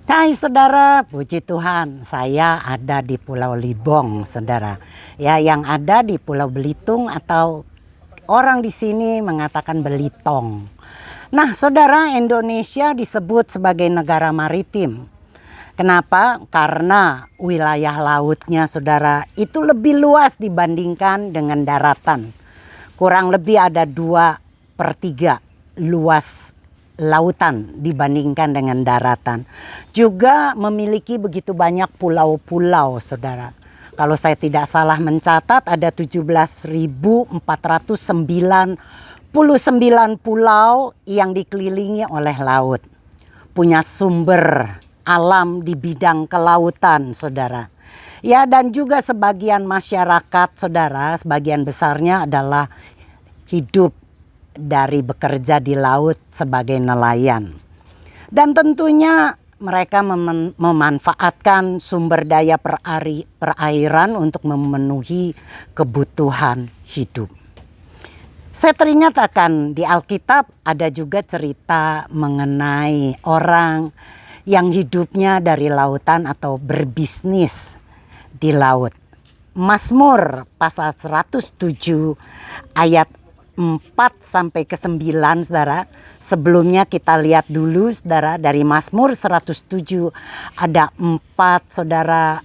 Hai saudara, puji Tuhan, saya ada di Pulau Libong, saudara. Ya, yang ada di Pulau Belitung atau orang di sini mengatakan Belitong. Nah, saudara, Indonesia disebut sebagai negara maritim. Kenapa? Karena wilayah lautnya, saudara, itu lebih luas dibandingkan dengan daratan. Kurang lebih ada 2/3 luas lautan dibandingkan dengan daratan. Juga memiliki begitu banyak pulau-pulau, saudara. Kalau saya tidak salah mencatat ada 17.499 pulau yang dikelilingi oleh laut. Punya sumber alam di bidang kelautan, saudara. Ya, dan juga sebagian masyarakat, saudara, sebagian besarnya adalah hidup dari bekerja di laut sebagai nelayan. Dan tentunya mereka memanfaatkan sumber daya perairan untuk memenuhi kebutuhan hidup. Saya teringat akan di Alkitab ada juga cerita mengenai orang yang hidupnya dari lautan atau berbisnis di laut. Mazmur pasal 107 ayat 4 sampai ke 9, saudara. Sebelumnya kita lihat dulu, saudara, dari Mazmur 107 ada 4, saudara,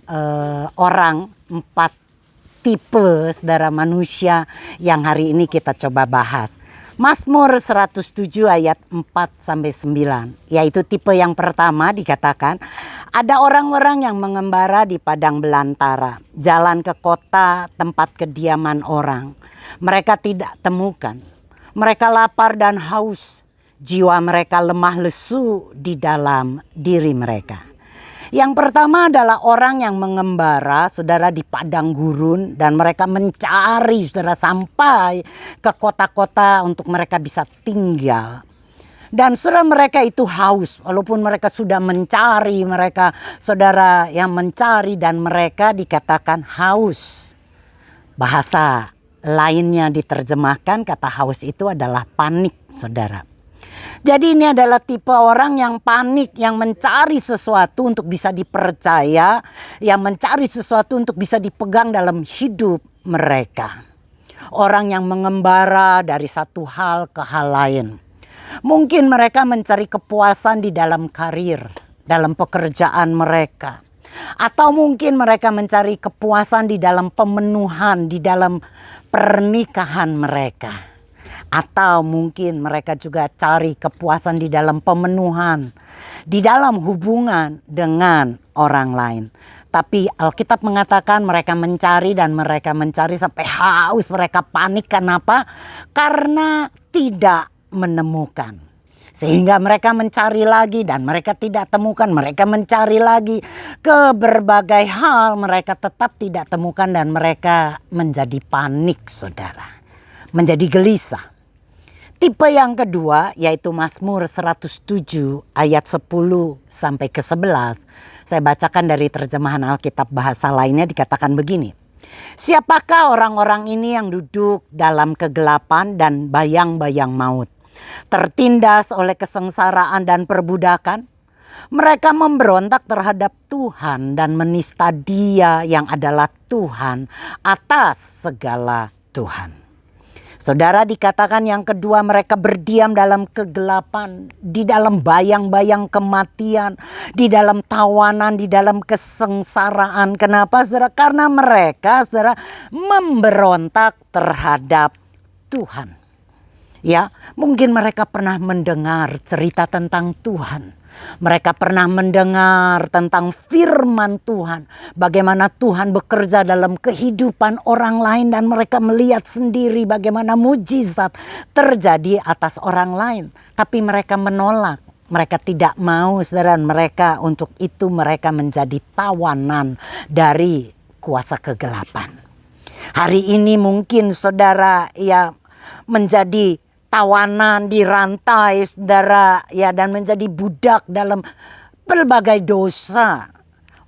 orang, 4 tipe, saudara, manusia yang hari ini kita coba bahas. Mazmur 107 ayat 4 sampai 9, yaitu tipe yang pertama dikatakan, ada orang-orang yang mengembara di padang belantara, jalan ke kota tempat kediaman orang. Mereka tidak temukan. Mereka lapar dan haus. Jiwa mereka lemah lesu di dalam diri mereka. Yang pertama adalah orang yang mengembara, saudara, di padang gurun. Dan mereka mencari, saudara, sampai ke kota-kota untuk mereka bisa tinggal. Dan saudara, mereka itu haus. Walaupun mereka sudah mencari, mereka, saudara, yang mencari dan mereka dikatakan haus. Bahasa lainnya diterjemahkan kata haus itu adalah panik, saudara. Jadi ini adalah tipe orang yang panik, yang mencari sesuatu untuk bisa dipercaya, yang mencari sesuatu untuk bisa dipegang dalam hidup mereka. Orang yang mengembara dari satu hal ke hal lain. Mungkin mereka mencari kepuasan di dalam karir, dalam pekerjaan mereka. Atau mungkin mereka mencari kepuasan di dalam pemenuhan, di dalam pernikahan mereka. Atau mungkin mereka juga cari kepuasan di dalam pemenuhan, di dalam hubungan dengan orang lain. Tapi Alkitab mengatakan mereka mencari dan mereka mencari sampai haus, mereka panik. Kenapa? Karena tidak menemukan. Sehingga mereka mencari lagi dan mereka tidak temukan. Mereka mencari lagi ke berbagai hal, mereka tetap tidak temukan dan mereka menjadi panik, saudara. Menjadi gelisah. Tipe yang kedua yaitu Mazmur 107 ayat 10 sampai ke 11. Saya bacakan dari terjemahan Alkitab bahasa lainnya, dikatakan begini. Siapakah orang-orang ini yang duduk dalam kegelapan dan bayang-bayang maut? Tertindas oleh kesengsaraan dan perbudakan. Mereka memberontak terhadap Tuhan dan menista Dia yang adalah Tuhan atas segala Tuhan. Saudara, dikatakan yang kedua, mereka berdiam dalam kegelapan, di dalam bayang-bayang kematian, di dalam tawanan, di dalam kesengsaraan. Kenapa, saudara? Karena mereka, saudara, memberontak terhadap Tuhan. Ya, mungkin mereka pernah mendengar cerita tentang Tuhan. Mereka pernah mendengar tentang firman Tuhan. Bagaimana Tuhan bekerja dalam kehidupan orang lain. Dan mereka melihat sendiri bagaimana mujizat terjadi atas orang lain. Tapi mereka menolak. Mereka tidak mau, saudara. Mereka untuk itu mereka menjadi tawanan dari kuasa kegelapan. Hari ini mungkin saudara ya menjadi tawanan, dirantai, saudara, ya, dan menjadi budak dalam berbagai dosa.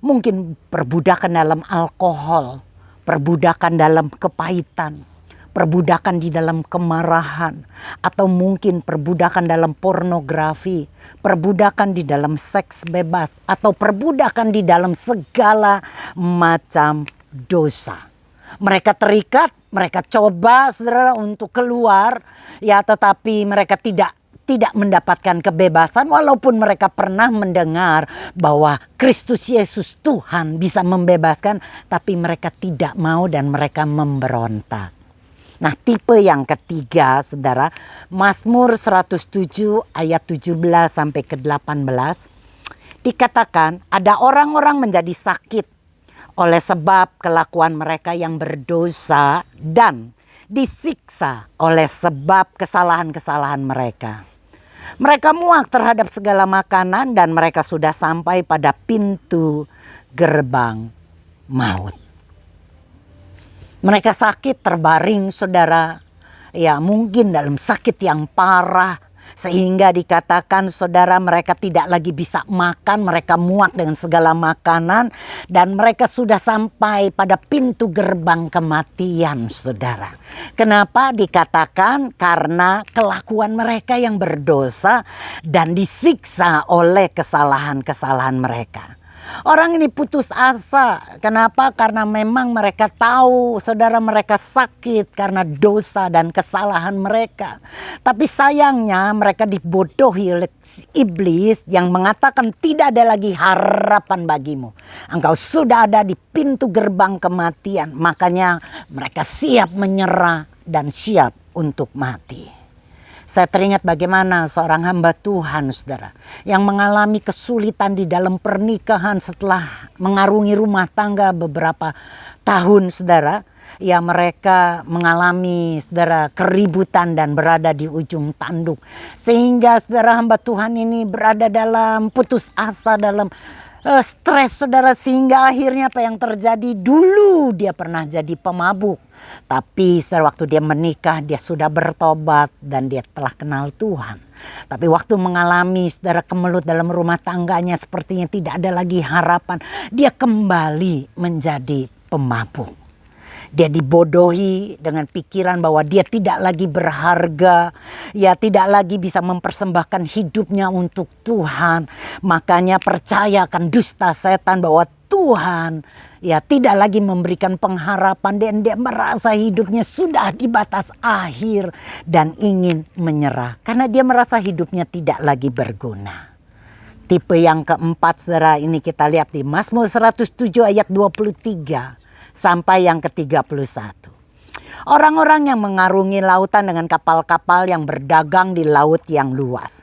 Mungkin perbudakan dalam alkohol, perbudakan dalam kepahitan, perbudakan di dalam kemarahan, atau mungkin perbudakan dalam pornografi, perbudakan di dalam seks bebas, atau perbudakan di dalam segala macam dosa. Mereka terikat, mereka coba saudara untuk keluar, ya, tetapi mereka tidak mendapatkan kebebasan, walaupun mereka pernah mendengar bahwa Kristus Yesus Tuhan bisa membebaskan, tapi mereka tidak mau dan mereka memberontak. Nah, tipe yang ketiga saudara, Mazmur 107 ayat 17 sampai ke 18 dikatakan ada orang-orang menjadi sakit oleh sebab kelakuan mereka yang berdosa dan disiksa oleh sebab kesalahan-kesalahan mereka. Mereka muak terhadap segala makanan dan mereka sudah sampai pada pintu gerbang maut. Mereka sakit terbaring saudara, ya mungkin dalam sakit yang parah. Sehingga dikatakan saudara mereka tidak lagi bisa makan, mereka muak dengan segala makanan. Dan mereka sudah sampai pada pintu gerbang kematian saudara. Kenapa dikatakan? Karena kelakuan mereka yang berdosa dan disiksa oleh kesalahan-kesalahan mereka. Orang ini putus asa. Kenapa? Karena memang mereka tahu saudara mereka sakit karena dosa dan kesalahan mereka. Tapi sayangnya mereka dibodohi oleh iblis yang mengatakan tidak ada lagi harapan bagimu. Engkau sudah ada di pintu gerbang kematian. Makanya mereka siap menyerah dan siap untuk mati. Saya teringat bagaimana seorang hamba Tuhan saudara yang mengalami kesulitan di dalam pernikahan setelah mengarungi rumah tangga beberapa tahun saudara. Ya mereka mengalami saudara keributan dan berada di ujung tanduk. Sehingga saudara hamba Tuhan ini berada dalam putus asa, dalam stres saudara, sehingga akhirnya apa yang terjadi, dulu dia pernah jadi pemabuk, tapi setelah waktu dia menikah dia sudah bertobat dan dia telah kenal Tuhan. Tapi waktu mengalami saudara kemelut dalam rumah tangganya, sepertinya tidak ada lagi harapan, dia kembali menjadi pemabuk. Dia dibodohi dengan pikiran bahwa dia tidak lagi berharga. Ya tidak lagi bisa mempersembahkan hidupnya untuk Tuhan. Makanya percayakan dusta setan bahwa Tuhan ya tidak lagi memberikan pengharapan. Dan dia merasa hidupnya sudah di batas akhir dan ingin menyerah. Karena dia merasa hidupnya tidak lagi berguna. Tipe yang keempat saudara, ini kita lihat di Mazmur 107 ayat 23. Sampai yang ke-31. Orang-orang yang mengarungi lautan dengan kapal-kapal yang berdagang di laut yang luas.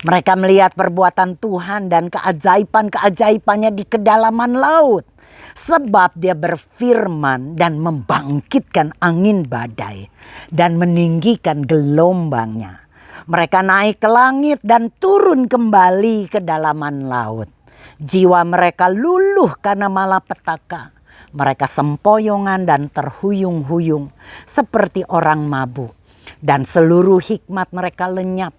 Mereka melihat perbuatan Tuhan dan keajaiban-keajaibannya di kedalaman laut. Sebab dia berfirman dan membangkitkan angin badai dan meninggikan gelombangnya. Mereka naik ke langit dan turun kembali ke dalaman laut. Jiwa mereka luluh karena malapetaka. Mereka sempoyongan dan terhuyung-huyung seperti orang mabuk. Dan seluruh hikmat mereka lenyap.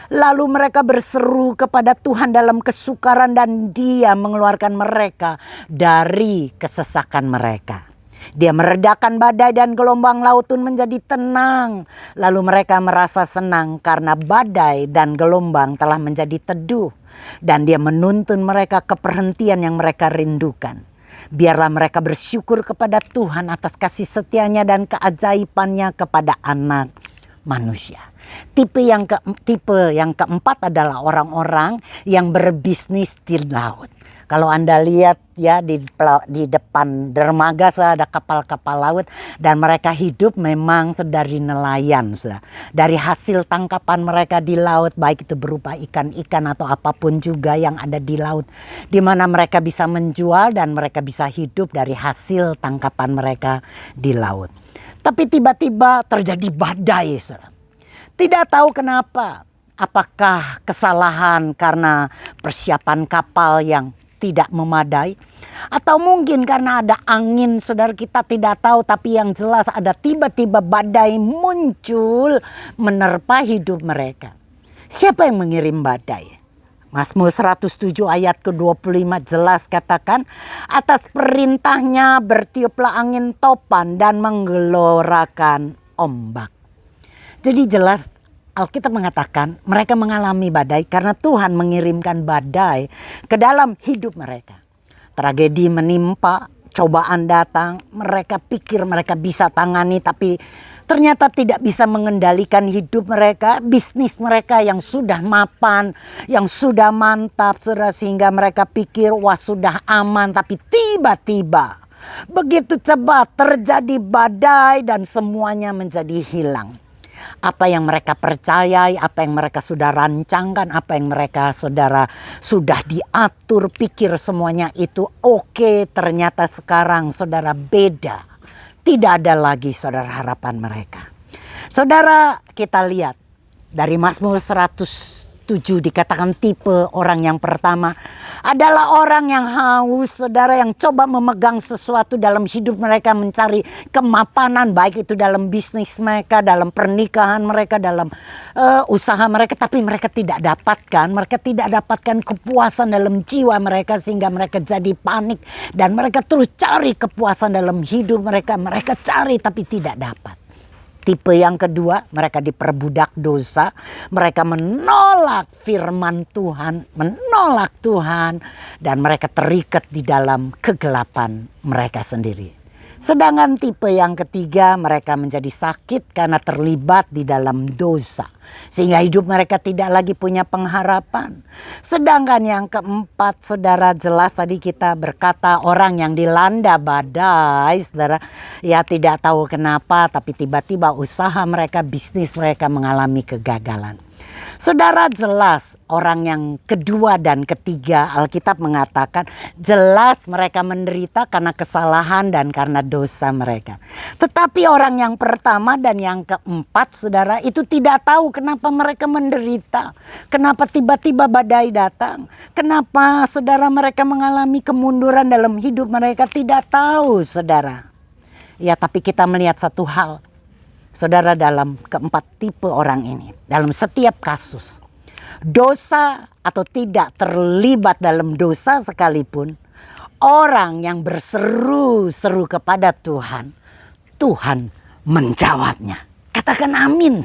Lalu mereka berseru kepada Tuhan dalam kesukaran dan Dia mengeluarkan mereka dari kesesakan mereka. Dia meredakan badai dan gelombang laut pun menjadi tenang. Lalu mereka merasa senang karena badai dan gelombang telah menjadi teduh. Dan Dia menuntun mereka ke perhentian yang mereka rindukan. Biarlah mereka bersyukur kepada Tuhan atas kasih setianya dan keajaibannya kepada anak manusia. Tipe yang keempat adalah orang-orang yang berbisnis di laut. Kalau Anda lihat ya di depan dermaga ada kapal-kapal laut dan mereka hidup memang dari nelayan. Dari hasil tangkapan mereka di laut, baik itu berupa ikan-ikan atau apapun juga yang ada di laut. Di mana mereka bisa menjual dan mereka bisa hidup dari hasil tangkapan mereka di laut. Tapi tiba-tiba terjadi badai. Tidak tahu kenapa. Apakah kesalahan karena persiapan kapal yang tidak memadai, atau mungkin karena ada angin, saudara, kita tidak tahu. Tapi yang jelas ada tiba-tiba badai muncul menerpa hidup mereka. Siapa yang mengirim badai? Mazmur 107 ayat ke-25 jelas katakan, atas perintahnya bertiuplah angin topan dan menggelorakan ombak. Jadi jelas Alkitab mengatakan mereka mengalami badai karena Tuhan mengirimkan badai ke dalam hidup mereka. Tragedi menimpa, cobaan datang, mereka pikir mereka bisa tangani tapi ternyata tidak bisa mengendalikan hidup mereka, bisnis mereka yang sudah mapan, yang sudah mantap, sehingga mereka pikir wah sudah aman, tapi tiba-tiba begitu cepat terjadi badai dan semuanya menjadi hilang. Apa yang mereka percayai, apa yang mereka sudah rancangkan, apa yang mereka saudara sudah diatur, pikir semuanya itu oke, ternyata sekarang saudara beda. Tidak ada lagi saudara harapan mereka. Saudara, kita lihat dari Mazmur 107 dikatakan tipe orang yang pertama adalah orang yang haus, saudara, yang coba memegang sesuatu dalam hidup mereka, mencari kemapanan, baik itu dalam bisnis mereka, dalam pernikahan mereka, dalam usaha mereka, tapi mereka tidak dapatkan kepuasan dalam jiwa mereka, sehingga mereka jadi panik dan mereka terus cari kepuasan dalam hidup mereka cari tapi tidak dapat. Tipe yang kedua, mereka diperbudak dosa, mereka menolak firman Tuhan, menolak Tuhan, dan mereka terikat di dalam kegelapan mereka sendiri. Sedangkan tipe yang ketiga, mereka menjadi sakit karena terlibat di dalam dosa, sehingga hidup mereka tidak lagi punya pengharapan. Sedangkan yang keempat, saudara, jelas tadi kita berkata orang yang dilanda badai, saudara, ya tidak tahu kenapa, tapi tiba-tiba usaha mereka, bisnis mereka mengalami kegagalan. Saudara, jelas orang yang kedua dan ketiga, Alkitab mengatakan jelas mereka menderita karena kesalahan dan karena dosa mereka. Tetapi orang yang pertama dan yang keempat, saudara, itu tidak tahu kenapa mereka menderita. Kenapa tiba-tiba badai datang. Kenapa saudara mereka mengalami kemunduran dalam hidup mereka, tidak tahu saudara. Ya, tapi kita melihat satu hal. Saudara, dalam keempat tipe orang ini, dalam setiap kasus, dosa atau tidak terlibat dalam dosa sekalipun, orang yang berseru-seru kepada Tuhan, Tuhan menjawabnya. Katakan amin.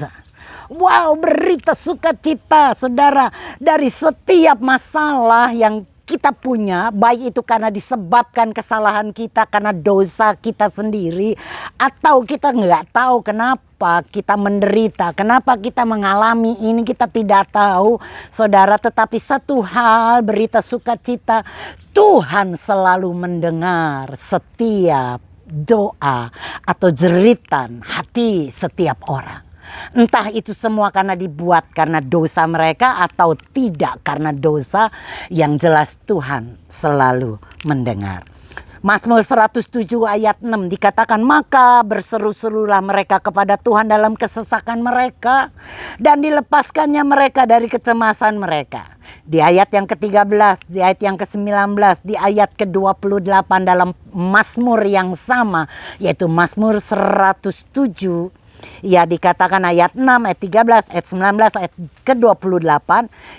Wow, berita sukacita saudara, dari setiap masalah yang kita punya, baik itu karena disebabkan kesalahan kita, karena dosa kita sendiri, atau kita nggak tahu kenapa kita menderita, kenapa kita mengalami ini, kita tidak tahu saudara. Tetapi satu hal, berita sukacita, Tuhan selalu mendengar setiap doa atau jeritan hati setiap orang. Entah itu semua karena dibuat karena dosa mereka atau tidak karena dosa, yang jelas Tuhan selalu mendengar. Mazmur 107 ayat 6 dikatakan, maka berseru-serulah mereka kepada Tuhan dalam kesesakan mereka, dan dilepaskannya mereka dari kecemasan mereka. Di ayat yang ke-13, di ayat yang ke-19, di ayat ke-28 dalam Mazmur yang sama, yaitu Mazmur 107, ya dikatakan ayat 6, ayat 13, ayat 19, ayat ke-28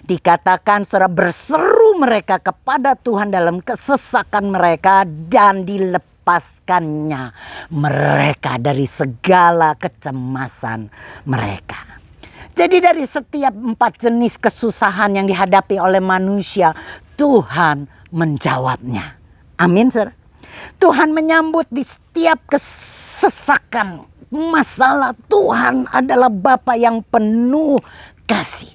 dikatakan saudara, berseru mereka kepada Tuhan dalam kesesakan mereka dan dilepaskannya mereka dari segala kecemasan mereka. Jadi dari setiap 4 jenis kesusahan yang dihadapi oleh manusia, Tuhan menjawabnya. Amin, saudara. Tuhan menyambut di setiap kesesakan masalah. Tuhan adalah Bapa yang penuh kasih.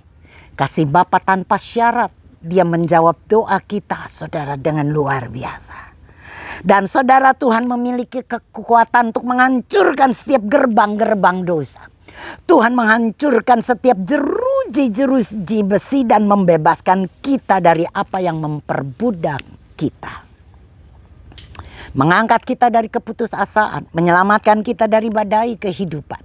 Kasih Bapa tanpa syarat. Dia menjawab doa kita saudara dengan luar biasa. Dan saudara, Tuhan memiliki kekuatan untuk menghancurkan setiap gerbang-gerbang dosa. Tuhan menghancurkan setiap jeruji besi dan membebaskan kita dari apa yang memperbudak kita. Mengangkat kita dari keputusasaan, menyelamatkan kita dari badai kehidupan.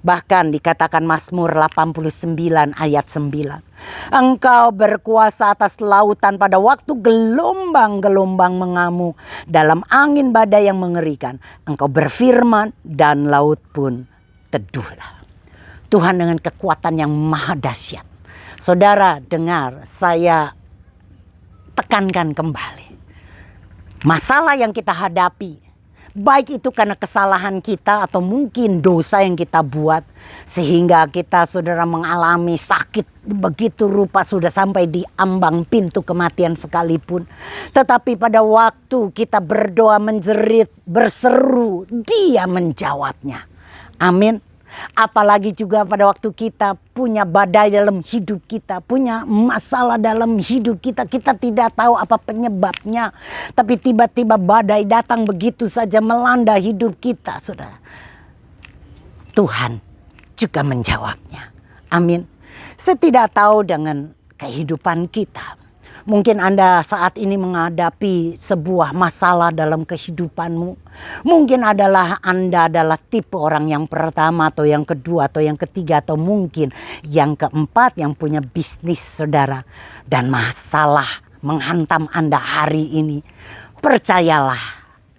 Bahkan dikatakan Mazmur 89 ayat 9. Engkau berkuasa atas lautan pada waktu gelombang-gelombang mengamuk, dalam angin badai yang mengerikan. Engkau berfirman dan laut pun teduhlah. Tuhan dengan kekuatan yang maha dahsyat. Saudara dengar, saya tekankan kembali. Masalah yang kita hadapi, Baik itu karena kesalahan kita atau mungkin dosa yang kita buat. Sehingga kita saudara mengalami sakit begitu rupa sudah sampai di ambang pintu kematian sekalipun. Tetapi pada waktu kita berdoa menjerit, berseru, Dia menjawabnya. Amin. Apalagi juga pada waktu kita punya badai dalam hidup kita, punya masalah dalam hidup kita, kita tidak tahu apa penyebabnya. Tapi tiba-tiba badai datang begitu saja melanda hidup kita, saudara. Tuhan juga menjawabnya. Amin. Saya tidak tahu dengan kehidupan kita. Mungkin Anda saat ini menghadapi sebuah masalah dalam kehidupanmu. Mungkin Anda adalah tipe orang yang pertama atau yang kedua atau yang ketiga atau mungkin yang keempat yang punya bisnis, saudara. Dan masalah menghantam Anda hari ini. Percayalah,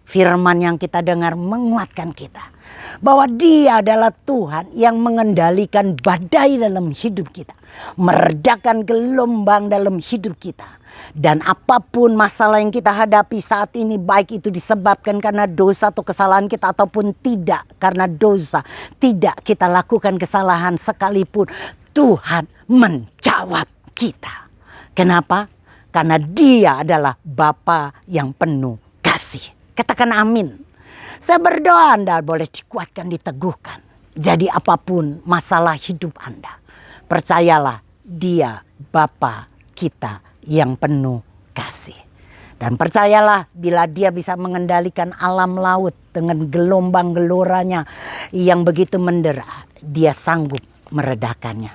firman yang kita dengar menguatkan kita. Bahwa Dia adalah Tuhan yang mengendalikan badai dalam hidup kita. Meredakan gelombang dalam hidup kita. Dan apapun masalah yang kita hadapi saat ini, baik itu disebabkan karena dosa atau kesalahan kita ataupun tidak karena dosa, tidak kita lakukan kesalahan sekalipun, Tuhan menjawab kita. Kenapa? Karena Dia adalah Bapa yang penuh kasih. Katakan amin. Saya berdoa Anda boleh dikuatkan, diteguhkan. Jadi apapun masalah hidup Anda, percayalah Dia Bapa kita yang penuh kasih. Dan percayalah bila Dia bisa mengendalikan alam laut dengan gelombang geloranya yang begitu mendera, Dia sanggup meredakannya.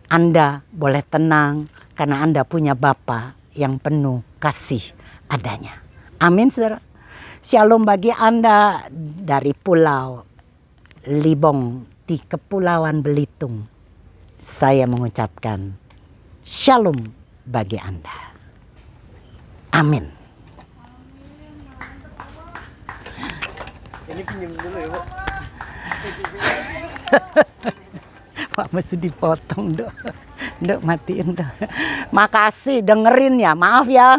Anda boleh tenang karena Anda punya Bapa yang penuh kasih adanya. Amin, saudara. Shalom bagi Anda dari Pulau Libong di Kepulauan Belitung. Saya mengucapkan shalom bagi Anda. Amin. Ini pinjam dulu ya, Pak. Pak mesti dipotong, Dok. Dok matiin, Dok. Makasih dengerin ya. Maaf ya.